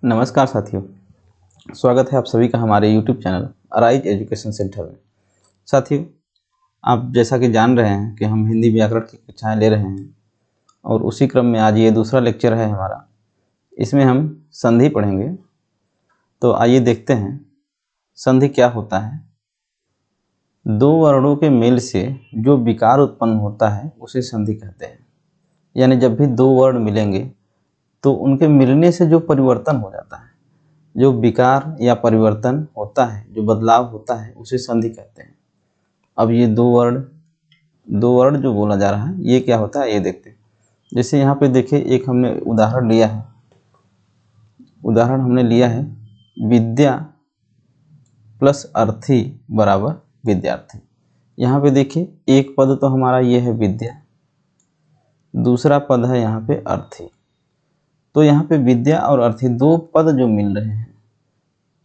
नमस्कार साथियों, स्वागत है आप सभी का हमारे YouTube channel arise education centre में। साथियों, आप जैसा कि जान रहे हैं कि हम हिंदी व्याकरण की कक्षाएं ले रहे हैं और उसी क्रम में आज ये दूसरा लेक्चर है हमारा। इसमें हम संधि पढ़ेंगे। तो आइए देखते हैं संधि क्या होता है। दो वर्णों के मेल से जो विकार उत्पन्न होता है उसे संधि कहते हैं। यानी जब भी दो वर्ण मिलेंगे तो उनके मिलने से जो परिवर्तन हो जाता है, जो विकार या परिवर्तन होता है, जो बदलाव होता है, उसे संधि कहते हैं। अब ये दो वर्ण जो बोला जा रहा है ये क्या होता है ये देखते हैं। जैसे यहाँ पे देखिए, एक हमने उदाहरण लिया है। उदाहरण हमने लिया है विद्या प्लस अर्थी बराबर विद्यार्थी। यहाँ पे देखिए, एक पद तो हमारा ये है विद्या, दूसरा पद है यहाँ पे अर्थी। तो यहाँ पे विद्या और अर्थी दो पद जो मिल रहे हैं,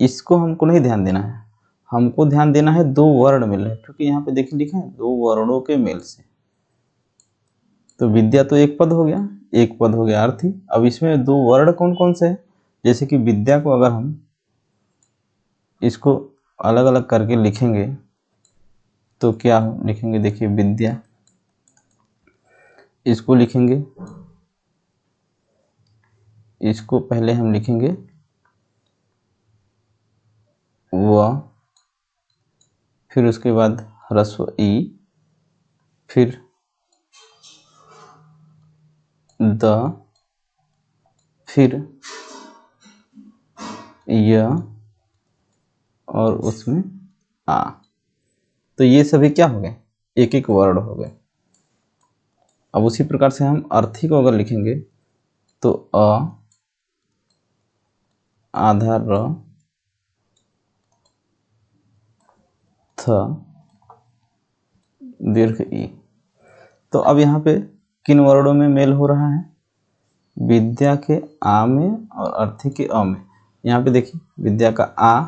इसको हमको नहीं ध्यान देना है। हमको ध्यान देना है दो वर्ण मिल रहे हैं, क्योंकि यहाँ पे देखिए लिखा है दो वर्णों के मेल से। तो विद्या तो एक पद हो गया, एक पद हो गया अर्थी। अब इसमें दो वर्ण कौन कौन से हैं? जैसे कि विद्या को अगर हम इसको अलग अलग करके लिखेंगे तो क्या लिखेंगे? देखिए विद्या, इसको लिखेंगे, इसको पहले हम लिखेंगे व, फिर उसके बाद ह्रस्व ई, फिर द, फिर य और उसमें आ। तो ये सभी क्या हो गए? एक एक वर्ण हो गए। अब उसी प्रकार से हम अर्थी को अगर लिखेंगे तो अ, आधा र, थ, दीर्घ ई। तो अब यहाँ पे किन वर्णों में मेल हो रहा है? विद्या के आ में और अर्थी के अ में। यहाँ पे देखिए विद्या का आ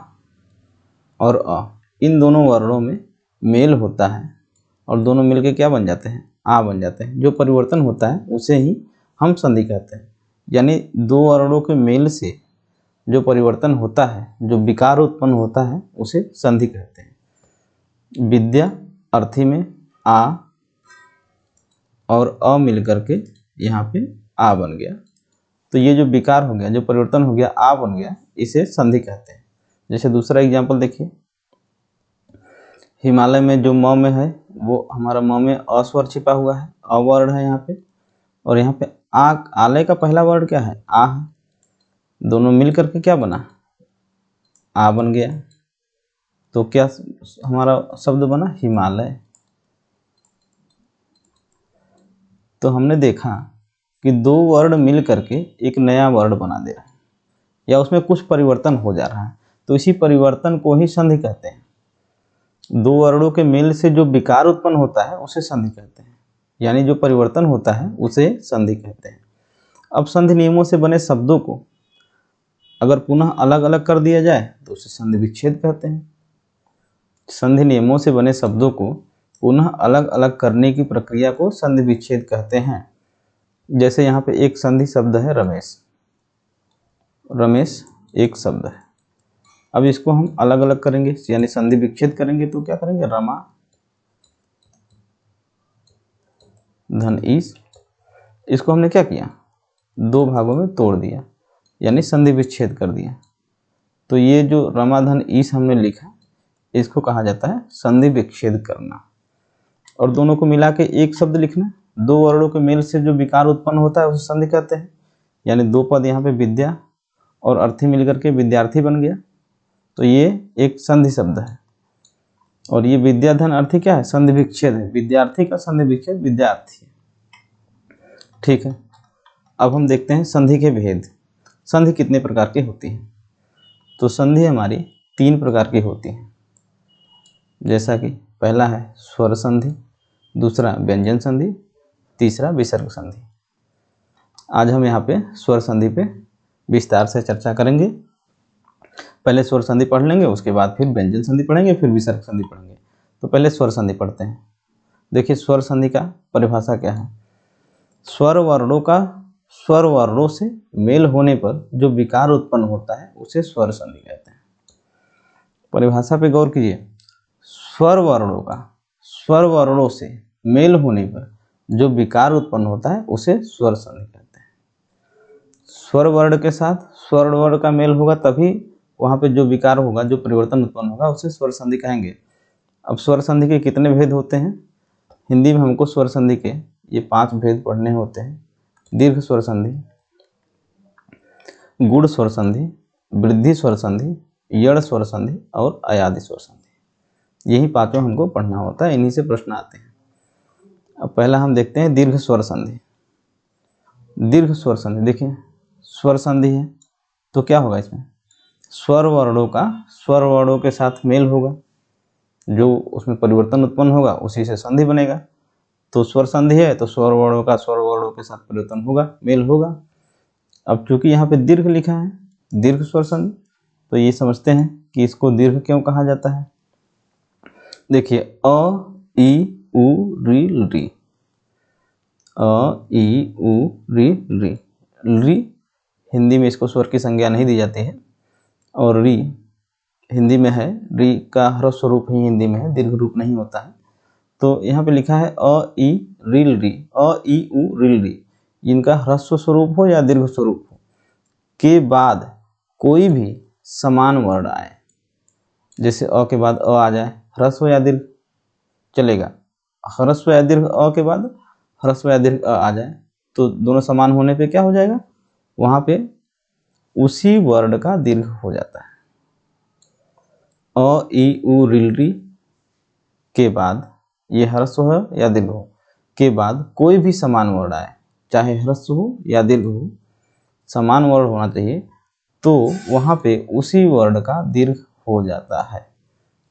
और अ, इन दोनों वर्णों में मेल होता है और दोनों मिलके क्या बन जाते हैं? आ बन जाते हैं। जो परिवर्तन होता है उसे ही हम संधि कहते हैं। यानी दो वर्णों के मेल से जो परिवर्तन होता है, जो विकार उत्पन्न होता है, उसे संधि कहते हैं। विद्या अर्थी में आ और अ मिल करके यहाँ पे आ बन गया। तो ये जो विकार हो गया, जो परिवर्तन हो गया, आ बन गया, इसे संधि कहते हैं। जैसे दूसरा एग्जाम्पल देखिए, हिमालय में जो म में है वो हमारा म में अ स्वर छिपा हुआ है, अ वर्ण है यहाँ पे। और यहाँ पे आ, आलय का पहला वर्ण क्या है? आ है। दोनों मिल करके क्या बना? आ बन गया। तो क्या हमारा शब्द बना? हिमालय। तो हमने देखा कि दो वर्ण मिल करके एक नया वर्ण बना दे रहा है या उसमें कुछ परिवर्तन हो जा रहा है, तो इसी परिवर्तन को ही संधि कहते हैं। दो वर्णों के मेल से जो विकार उत्पन्न होता है उसे संधि कहते हैं। यानी जो परिवर्तन होता है उसे संधि कहते हैं। अब संधि नियमों से बने शब्दों को अगर पुनः अलग अलग कर दिया जाए तो उसे संधि विच्छेद कहते हैं। संधि नियमों से बने शब्दों को पुनः अलग अलग करने की प्रक्रिया को संधि विच्छेद कहते हैं। जैसे यहाँ पे एक संधि शब्द है रमेश। रमेश एक शब्द है। अब इसको हम अलग अलग करेंगे, यानी संधि विच्छेद करेंगे तो क्या करेंगे? रमा धन ईश। इसको हमने क्या किया? दो भागों में तोड़ दिया, यानी संधि विच्छेद कर दिया। तो ये जो रमा धन ईश हमने लिखा, इसको कहा जाता है संधि विच्छेद करना। और दोनों को मिला के एक शब्द लिखना। दो वर्णों के मेल से जो विकार उत्पन्न होता है उसे संधि कहते हैं। यानी दो पद यहाँ पे विद्या और अर्थी मिलकर के विद्यार्थी बन गया, तो ये एक संधि शब्द है। और ये विद्या धन अर्थी क्या है? संधि विच्छेद है। विद्यार्थी का संधि विच्छेद विद्यार्थी। ठीक है, अब हम देखते हैं संधि के भेद। संधि कितने प्रकार की होती है? तो संधि हमारी तीन प्रकार की होती है। जैसा कि पहला है स्वर संधि, दूसरा व्यंजन संधि, तीसरा विसर्ग संधि। आज हम यहाँ पे स्वर संधि पे विस्तार से चर्चा करेंगे। पहले स्वर संधि पढ़ लेंगे, उसके बाद फिर व्यंजन संधि पढ़ेंगे, फिर विसर्ग संधि पढ़ेंगे। तो पहले स्वर संधि पढ़ते हैं। देखिए स्वर संधि का परिभाषा क्या है। स्वर वर्णों का स्वर वर्णों से मेल होने पर जो विकार उत्पन्न होता है उसे स्वर संधि कहते हैं। परिभाषा पे गौर कीजिए। स्वर वर्णों से मेल होने पर जो विकार उत्पन्न होता है उसे स्वर संधि कहते हैं। स्वर वर्ण के साथ स्वर वर्ण का मेल होगा तभी वहाँ पे जो विकार होगा, जो परिवर्तन उत्पन्न होगा उसे स्वर संधि कहेंगे। अब स्वर संधि के कितने भेद होते हैं? हिंदी में हमको स्वर संधि के ये 5 भेद पढ़ने होते हैं। दीर्घ स्वर संधि, गुण स्वर संधि, वृद्धि स्वर संधि, यड़ स्वर संधि और अयादि स्वर संधि। यही 5 हमको पढ़ना होता है, इन्हीं से प्रश्न आते हैं। अब पहला हम देखते हैं दीर्घ स्वर संधि। दीर्घ स्वर संधि देखिए, स्वर संधि है तो क्या होगा इसमें? स्वर वर्णों के साथ मेल होगा, जो उसमें परिवर्तन उत्पन्न होगा उसी से संधि बनेगा। तो स्वर संधि है तो स्वर वर्णों के साथ परिवर्तन होगा, मेल होगा। अब चूंकि यहाँ पे दीर्घ लिखा है, दीर्घ स्वर संधि, तो ये समझते हैं कि इसको दीर्घ क्यों कहा जाता है। देखिए अ, ई, उ, री, री, अ, ई, उ, री, री। री हिंदी में इसको स्वर की संज्ञा नहीं दी जाती है, और री हिंदी में है, री का ह्रस्व रूप ही हिंदी में है, दीर्घ रूप नहीं होता है। तो यहाँ पे लिखा है अ, ई, रील, री, अ, ई, उ, रील, री। इनका ह्रस्व स्वरूप हो या दीर्घ स्वरूप हो के बाद कोई भी समान वर्ण आए, जैसे अ के बाद अ आ जाए, ह्रस्व या दीर्घ चलेगा। ह्रस्व या दीर्घ अ के बाद ह्रस्व या दीर्घ अ आ जाए तो दोनों समान होने पे क्या हो जाएगा? वहाँ पे उसी वर्ण का दीर्घ हो जाता है। अ, ई, उ, रील, री के बाद ये ह्रस्व हो या दीर्घ हो के बाद कोई भी समान वर्ण आए, चाहे ह्रस्व हो या दीर्घ हो, समान वर्ण होना चाहिए, तो वहाँ पे उसी वर्ण का दीर्घ हो जाता है।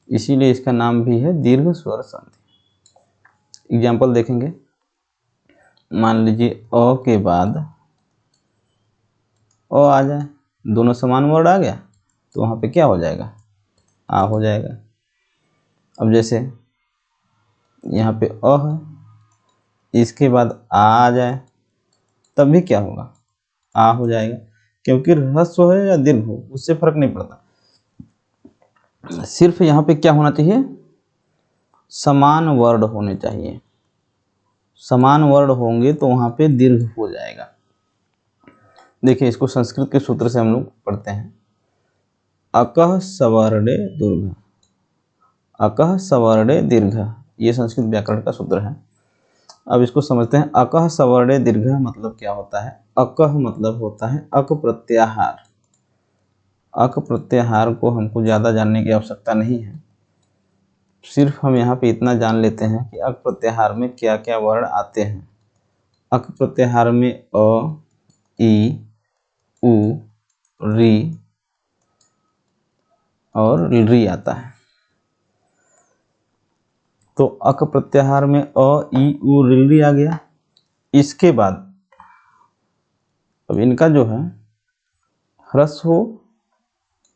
इसीलिए इसका नाम भी है दीर्घ स्वर संधि। एग्जाम्पल देखेंगे। मान लीजिए अ के बाद अ आ जाए, दोनों समान वर्ण आ गया तो वहाँ पे क्या हो जाएगा? आ हो जाएगा। अब जैसे यहाँ पे अ है, इसके बाद आ जाए तब भी क्या होगा? आ हो जाएगा, क्योंकि ह्रस्व है या दीर्घ हो उससे फर्क नहीं पड़ता। सिर्फ यहाँ पे क्या होना चाहिए? समान वर्ण होने चाहिए। समान वर्ण होंगे तो वहाँ पे दीर्घ हो जाएगा। देखिए इसको संस्कृत के सूत्र से हम लोग पढ़ते हैं। अकः सवर्णे दीर्घ, अकः सवर्णे दीर्घ, ये संस्कृत व्याकरण का सूत्र है। अब इसको समझते हैं। अकः सवर्णे दीर्घ मतलब क्या होता है? अकः मतलब होता है अक प्रत्याहार। अक प्रत्याहार को हमको ज़्यादा जानने की आवश्यकता नहीं है, सिर्फ हम यहाँ पे इतना जान लेते हैं कि अक प्रत्याहार में क्या क्या वर्ण आते हैं। अक प्रत्याहार में अ, ई, उ, री और री आता है। तो अक प्रत्याहार में अ, ई, उ, री आ गया। इसके बाद अब इनका जो है ह्रस्व हो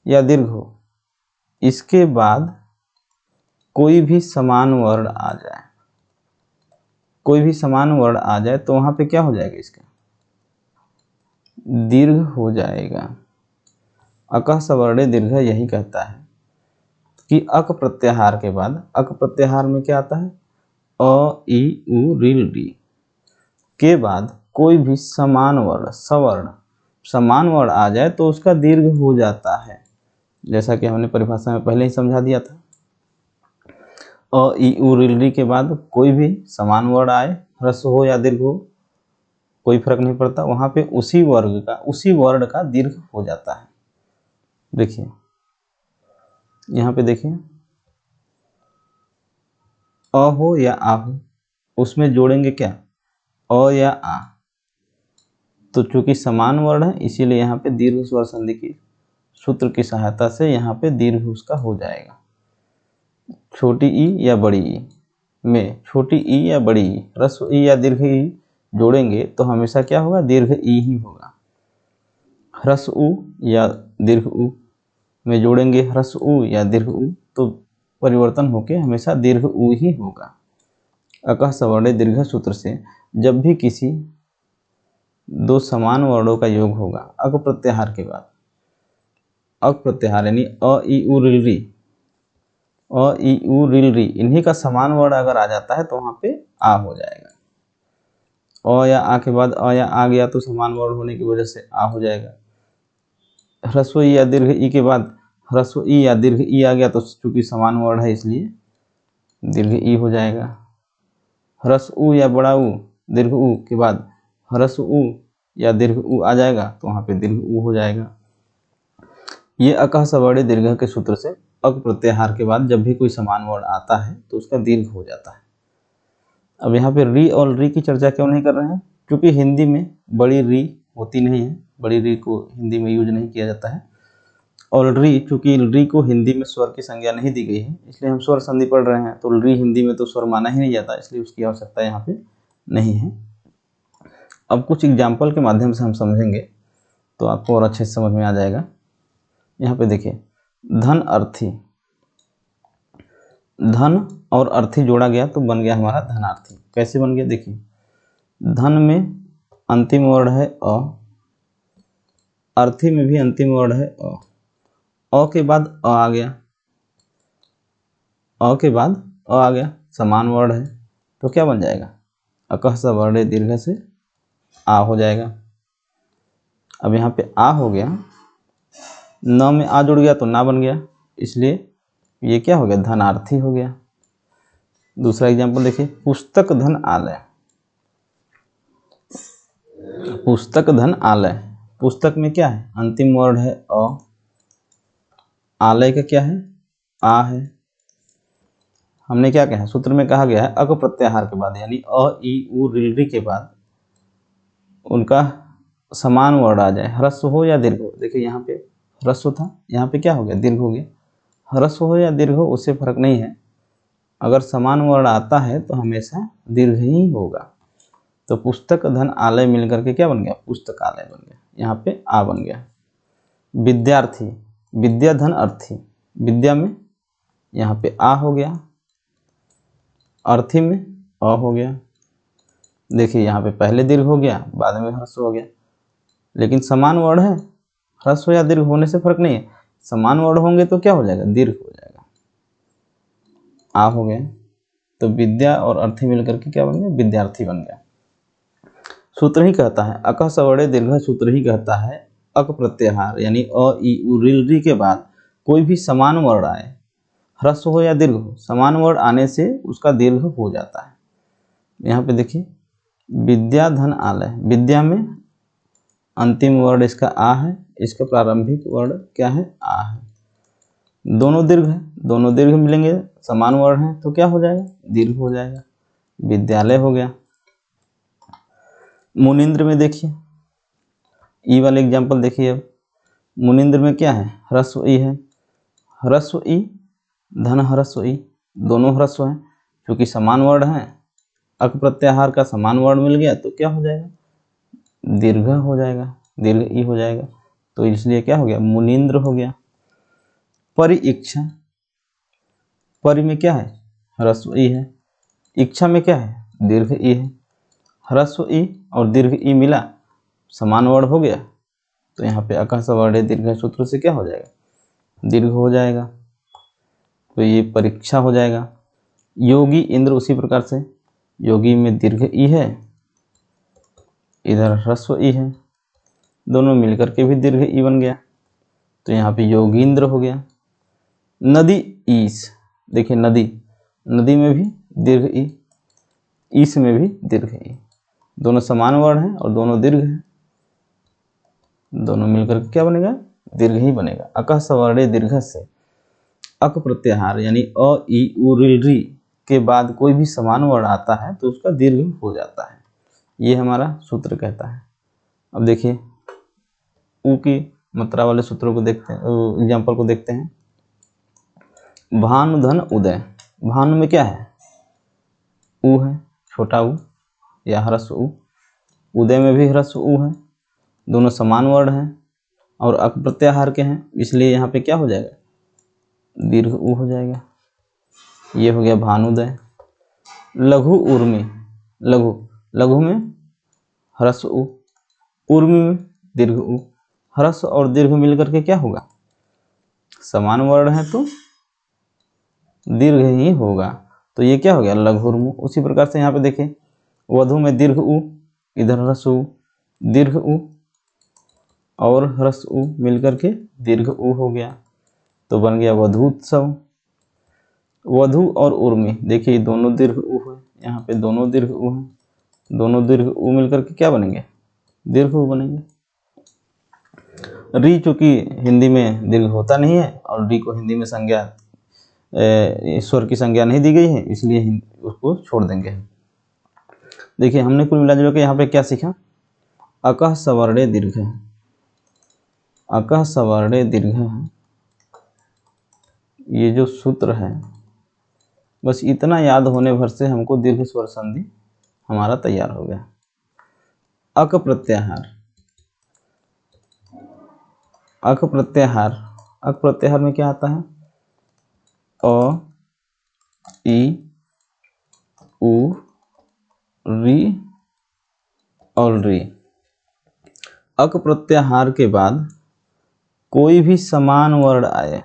या दीर्घ हो, इसके बाद कोई भी समान वर्ण आ जाए, कोई भी समान वर्ण आ जाए तो वहाँ पे क्या हो जाएगा? इसका दीर्घ हो जाएगा। अकः सवर्णे दीर्घ यही कहता है कि अक प्रत्याहार के बाद, अक प्रत्याहार में क्या आता है? अ, ई, उ, रील, री के बाद कोई भी समान वर्ण, सवर्ण, समान वर्ण आ जाए तो उसका दीर्घ हो जाता है। जैसा कि हमने परिभाषा में पहले ही समझा दिया था। अ, ई, उ, रील, री के बाद कोई भी समान वर्ण आए, ह्रस्व हो या दीर्घ हो, कोई फर्क नहीं पड़ता, वहाँ पे उसी वर्ग का, उसी वर्ण का दीर्घ हो जाता है। देखिए यहाँ पे देखिए, अ हो या आ हो, उसमें जोड़ेंगे क्या? अ या आ। तो चूंकि समान वर्ण है इसीलिए यहाँ पे दीर्घ स्वर संधि की सूत्र की सहायता से यहाँ पे दीर्घ उसका हो जाएगा। छोटी ई या बड़ी ई में, छोटी ई या बड़ी ई, ह्रस्व ई या दीर्घ ई जोड़ेंगे तो हमेशा क्या होगा? दीर्घ ई ही होगा। ह्रस्व उ या दीर्घ उ में जोड़ेंगे ह्रस्व उ या दीर्घ उ तो परिवर्तन होके हमेशा दीर्घ उ ही होगा। अकः सवर्णे दीर्घ सूत्र से जब भी किसी दो समान वर्णों का योग होगा अक प्रत्याहार के बाद। अक प्रत्याहार यानी अ ई उ रिल री, अ ई उ रिल री, इन्हीं का समान वर्ण अगर आ जाता है तो वहाँ पे आ हो जाएगा। अ या आ के बाद अ या आ गया तो समान वर्ण होने की वजह से आ हो जाएगा। ह्रस्व ई या दीर्घ ई के बाद ह्रस्व ई या दीर्घ ई आ गया तो चूंकि समान वर्ण है इसलिए दीर्घ ई हो जाएगा। ह्रस्व उ या बड़ा उ दीर्घ उ के बाद ह्रस्व उ या दीर्घ उ आ जाएगा तो वहाँ पे दीर्घ उ हो जाएगा। ये अकह सवर्णी दीर्घ के सूत्र से अक प्रत्याहार के बाद जब भी कोई समान वर्ण आता है तो उसका दीर्घ हो जाता है। अब यहाँ पे री और री की चर्चा क्यों नहीं कर रहे हैं? क्योंकि हिंदी में बड़ी री होती नहीं है, बड़ी री को हिंदी में यूज नहीं किया जाता है। और री, चूंकि री को हिंदी में स्वर की संज्ञा नहीं दी गई है इसलिए हम स्वर संधि पढ़ रहे हैं, तो री हिंदी में तो स्वर माना ही नहीं जाता, इसलिए उसकी आवश्यकता यहाँ पे नहीं है। अब कुछ एग्जाम्पल के माध्यम से हम समझेंगे तो आपको और अच्छे से समझ में आ जाएगा। यहाँ पे देखिए, धन अर्थी, धन और अर्थी जोड़ा गया तो बन गया हमारा धनार्थी। कैसे बन गया? देखिए, धन में अंतिम वर्ण है अ, अर्थी में भी अंतिम वर्ण है अ के बाद अ आ गया, अ के बाद अ आ गया, समान वर्ण है तो क्या बन जाएगा? अकह सवर्णे दीर्घ से आ हो जाएगा। अब यहाँ पे आ हो गया, न में आ जुड़ गया तो ना बन गया, इसलिए ये क्या हो गया? धनार्थी हो गया। दूसरा एग्जाम्पल देखिए, पुस्तक धन आलय, पुस्तक धन आलय, पुस्तक में क्या है? अंतिम वर्ण है अ, आलय का क्या है? आ है। हमने क्या कहा? सूत्र में कहा गया है अक प्रत्याहार के बाद यानी अ ई उ रिल री के बाद उनका समान वर्ण आ जाए, ह्रस्व हो या दीर्घ हो। देखिए यहाँ पे ह्रस्व था, यहाँ पे क्या हो गया? दीर्घ हो गया। ह्रस्व हो या दीर्घ हो उससे फर्क नहीं है, अगर समान वर्ण आता है तो हमेशा दीर्घ ही होगा। तो पुस्तक धन आलय मिलकर के क्या बन गया? पुस्तकालय बन गया। यहाँ पे आ बन गया। विद्यार्थी, विद्या धन अर्थी, विद्या में यहाँ पे आ हो गया, अर्थी में अ हो गया। देखिए यहाँ पे पहले दीर्घ हो गया, बाद में ह्रस्व हो गया, लेकिन समान वर्ण है, ह्रस्व या दीर्घ होने से फर्क नहीं है। समान वर्ण होंगे तो क्या हो जाएगा? दीर्घ हो जाएगा। आ हो गया तो विद्या और अर्थी मिलकर के क्या बन गया? विद्यार्थी बन गया। सूत्र ही कहता है, अकह सवर्णे दीर्घ सूत्र ही कहता है अक प्रत्याहार यानी अ ई उ रिल री के बाद कोई भी समान वर्ण आए, ह्रस्व हो या दीर्घ हो, समान वर्ण आने से उसका दीर्घ हो जाता है। यहाँ पे देखिए, विद्या धन आलय, विद्या में अंतिम वर्ण इसका आ है, इसका प्रारंभिक वर्ण क्या है? आ है। दोनों दीर्घ है, दोनों दीर्घ मिलेंगे, समान वर्ण है तो क्या हो जाएगा? दीर्घ हो जाएगा। विद्यालय हो गया। मुनिंद्र में देखिए, ई वाले एग्जाम्पल देखिए। अब मुनिंद्र में क्या है? ह्रस्व ई है, ह्रस्व ई धन ह्रस्व ई, दोनों ह्रस्व हैं, क्योंकि समान वर्ण है, अक प्रत्याहार का समान वर्ण मिल गया तो क्या हो जाएगा? दीर्घ हो जाएगा, दीर्घ ई हो जाएगा। तो इसलिए क्या हो गया? मुनिंद्र हो गया। परि इच्छा, परि में क्या है? ह्रस्व ई है, इच्छा में क्या है? दीर्घ ई है। ह्रस्व ई और दीर्घ ई मिला, समान वर्ण हो गया, तो यहाँ पे अकह सवर्णे दीर्घ सूत्र से क्या हो जाएगा? दीर्घ हो जाएगा। तो ये परीक्षा हो जाएगा। योगी इंद्र उसी प्रकार से, योगी में दीर्घ ई है, इधर ह्रस्व ई है, दोनों मिलकर के भी दीर्घ ई बन गया, तो यहाँ पे योगींद्र हो गया। नदी ईस, देखिए नदी, नदी में भी दीर्घ ई, ईस में भी दीर्घ ई, दोनों समान वर्ण हैं और दोनों दीर्घ हैं, दोनों मिलकर क्या बनेगा? दीर्घ ही बनेगा। अकह सवर्णे दीर्घ से अक प्रत्याहार यानी अ ई उ रिल री के बाद कोई भी समान वर्ण आता है तो उसका दीर्घ हो जाता है, ये हमारा सूत्र कहता है। अब देखिए उ की मात्रा वाले सूत्रों को देखते हैं, एग्जाम्पल को देखते हैं। भानु धन उदय, भानु में क्या है? उ है, छोटा उ या ह्रस्व उ, उदय में भी ह्रस्व उ है, दोनों समान वर्ण हैं और अक प्रत्याहार के हैं, इसलिए यहाँ पे क्या हो जाएगा? दीर्घ उ हो जाएगा। ये हो गया भानुदय। लघु उर्मी, लघु, लघु में ह्रस्व उ, ऊर्मी में दीर्घ ऊ, ह्रस्व और दीर्घ मिलकर के क्या होगा, समान वर्ण है तो दीर्घ ही होगा, तो ये क्या हो गया, लघुर्मु। उसी प्रकार से यहाँ पे देखिए, वधु में दीर्घ ऊ, इधर ह्रस्व ऊ, दीर्घ ऊ और ह्रस्व ऊ मिलकर के दीर्घ ऊ हो गया, तो बन गया वधूत्सव। वधु और उर्मी, देखिए दोनों दीर्घ ऊ है, यहाँ पे दोनों दीर्घ ऊ है, दोनों दीर्घ ऊ मिलकर के क्या बनेंगे, दीर्घ ऊ बनेंगे। री चूंकि हिंदी में दीर्घ होता नहीं है और री को हिंदी में संज्ञा स्वर की संज्ञा नहीं दी गई है, इसलिए उसको छोड़ देंगे। देखिए हमने कुल मिला के यहाँ पे क्या सीखा, अकः सवर्णे दीर्घ है, अकः सवर्णे दीर्घ है, ये जो सूत्र है बस इतना याद होने भर से हमको दीर्घ स्वर संधि हमारा तैयार हो गया। अक प्रत्याहार, अक प्रत्याहार, अक प्रत्याहार में क्या आता है, अ, ई, उ, री और री। अक प्रत्याहार के बाद कोई भी समान वर्ण आए,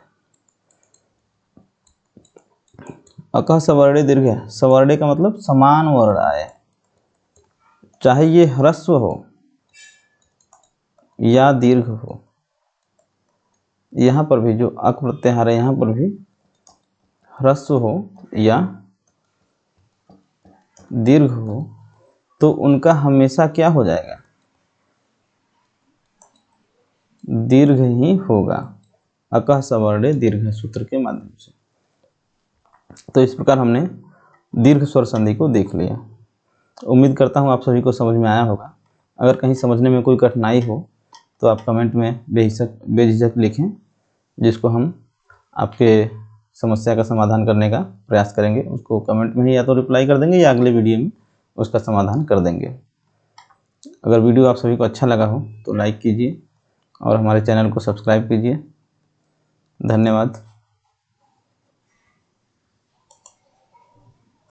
अकः सवर्णे दीर्घ है, सवर्णे का मतलब समान वर्ण आए, चाहे ये ह्रस्व हो या दीर्घ हो, यहाँ पर भी जो अक प्रत्याहार है यहाँ पर भी ह्रस्व हो या दीर्घ हो, तो उनका हमेशा क्या हो जाएगा, दीर्घ ही होगा, अकः सवर्णे दीर्घ सूत्र के माध्यम से। तो इस प्रकार हमने दीर्घ स्वर संधि को देख लिया। उम्मीद करता हूँ आप सभी को समझ में आया होगा। अगर कहीं समझने में कोई कठिनाई हो तो आप कमेंट में बेझिझक लिखें, जिसको हम आपके समस्या का समाधान करने का प्रयास करेंगे। उसको कमेंट में ही या तो रिप्लाई कर देंगे या अगले वीडियो में उसका समाधान कर देंगे। अगर वीडियो आप सभी को अच्छा लगा हो तो लाइक कीजिए और हमारे चैनल को सब्सक्राइब कीजिए। धन्यवाद।